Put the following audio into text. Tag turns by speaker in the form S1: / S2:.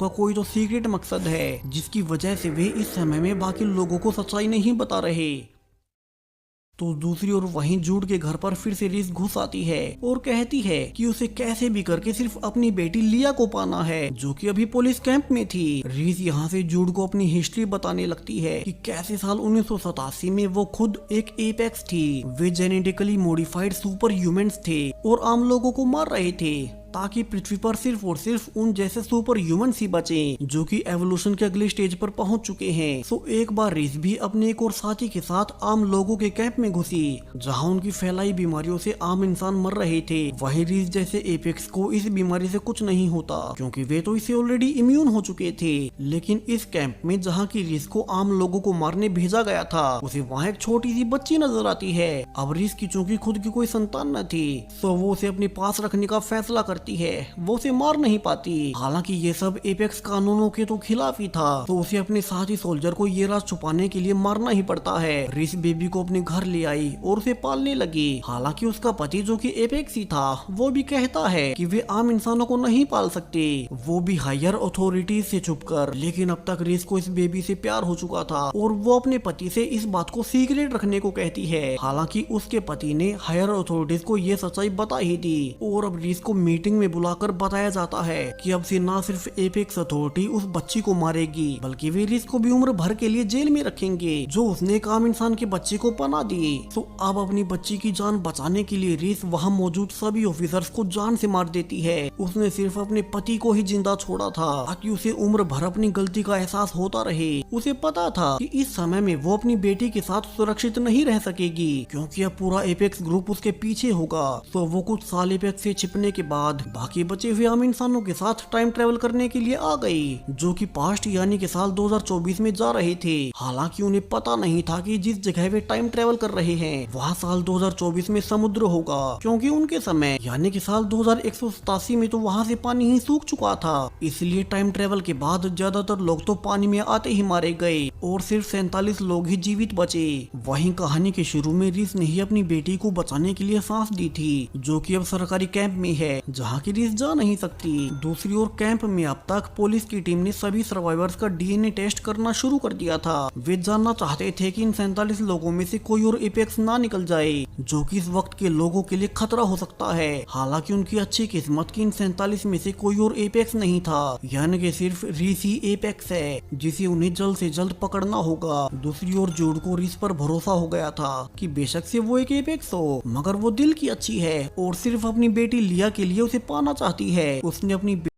S1: का कोई तो सीक्रेट मकसद है जिसकी वजह से वे इस समय में बाकी लोगों को सच्चाई नहीं बता रहे। तो दूसरी ओर वहीं जूड के घर पर फिर से रीस घुस आती है और कहती है कि उसे कैसे भी करके सिर्फ अपनी बेटी लिया को पाना है, जो कि अभी पुलिस कैंप में थी। रीस यहाँ से जूड को अपनी हिस्ट्री बताने लगती है कि कैसे साल 1987 में वो खुद एक एपेक्स थी। वे जेनेटिकली मॉडिफाइड सुपर ह्यूमंस थे और आम लोगों को मार रहे थे ताकि पृथ्वी पर सिर्फ और सिर्फ उन जैसे सुपर ह्यूमंस ही बचें जो कि एवोल्यूशन के अगले स्टेज पर पहुंच चुके हैं। सो एक बार रीस भी अपने एक और साथी के साथ आम लोगों के कैंप में घुसी जहां उनकी फैलाई बीमारियों से आम इंसान मर रहे थे। वहीं रीस जैसे एपेक्स को इस बीमारी से कुछ नहीं होता क्योंकि वे तो इसे ऑलरेडी इम्यून हो चुके थे। लेकिन इस कैंप में जहाँ की रीस को आम लोगों को मारने भेजा गया था उसे वहाँ एक छोटी सी बच्ची नजर आती है। अब रीस की चूंकि खुद की कोई संतान न थी तो वो उसे अपने पास रखने का फैसला करती है। वो उसे मार नहीं पाती, हालांकि ये सब एपेक्स कानूनों के तो खिलाफ ही था। तो उसे अपने साथी सोल्जर को ये राज छुपाने के लिए मारना ही पड़ता है। रीस बेबी को अपने घर ले आई और उसे पालने लगी। हालांकि उसका पति जो कि एपेक्स ही था वो भी कहता है कि वे आम इंसानों को नहीं पाल सकते, वो भी हायर अथॉरिटीज से छुपकर। लेकिन अब तक रीस को इस बेबी से प्यार हो चुका था और वो अपने पति से इस बात को सीक्रेट रखने को कहती है। हालांकि उसके पति ने हायर अथॉरिटीज को ये सच्चाई बता ही दी और अब रीस को मीटिंग में बुलाकर बताया जाता है कि अब से ना सिर्फ एपेक्स अथॉरिटी उस बच्ची को मारेगी बल्कि वे रीस को भी उम्र भर के लिए जेल में रखेंगे जो उसने एक आम इंसान के बच्चे को पनाह दी। तो अब अपनी बच्ची की जान बचाने के लिए रीस वहां मौजूद सभी ऑफिसर्स को जान से मार देती है। उसने सिर्फ अपने पति को ही जिंदा छोड़ा था ताकि उसे उम्र भर अपनी गलती का एहसास होता रहे। उसे पता था कि इस समय में वो अपनी बेटी के साथ सुरक्षित नहीं रह सकेगी क्योंकि अब पूरा एपेक्स ग्रुप उसके पीछे होगा। तो वो कुछ साल एपेक्स से छिपने के बाद बाकी बचे हुए आम इंसानों के साथ टाइम ट्रेवल करने के लिए आ गई जो कि पास्ट यानी कि साल 2024 में जा रहे थे। हालांकि उन्हें पता नहीं था कि जिस जगह वे टाइम ट्रेवल कर रहे हैं वहाँ साल 2024 में समुद्र होगा क्योंकि उनके समय यानी कि साल 2187 में तो वहाँ से पानी ही सूख चुका था। इसलिए टाइम ट्रेवल के बाद ज्यादातर लोग तो पानी में आते ही मारे गए और सिर्फ 47 लोग ही जीवित बचे। वहीं कहानी के शुरू में रीस ने ही अपनी बेटी को बचाने के लिए सांस दी थी जो कि अब सरकारी कैंप में है जहाँ की रीस जा नहीं सकती। दूसरी ओर कैंप में अब तक पुलिस की टीम ने सभी सर्वाइवर्स का डीएनए टेस्ट करना शुरू कर दिया था। वे जानना चाहते थे कि इन 47 लोगों में से कोई और एपेक्स ना निकल जाए जो कि इस वक्त के लोगों के लिए खतरा हो सकता है। हालांकि उनकी अच्छी किस्मत की इन 47 में से कोई और एपेक्स नहीं था, यानी कि सिर्फ रीस ही एपेक्स है जिसे उन्हें जल्द से जल्द पकड़ना होगा। दूसरी ओर जूड को रीस पर भरोसा हो गया था कि बेशक से वो एक एपेक्स हो मगर वो दिल की अच्छी है और सिर्फ अपनी बेटी लिया के लिए उसे पाना चाहती है। उसने अपनी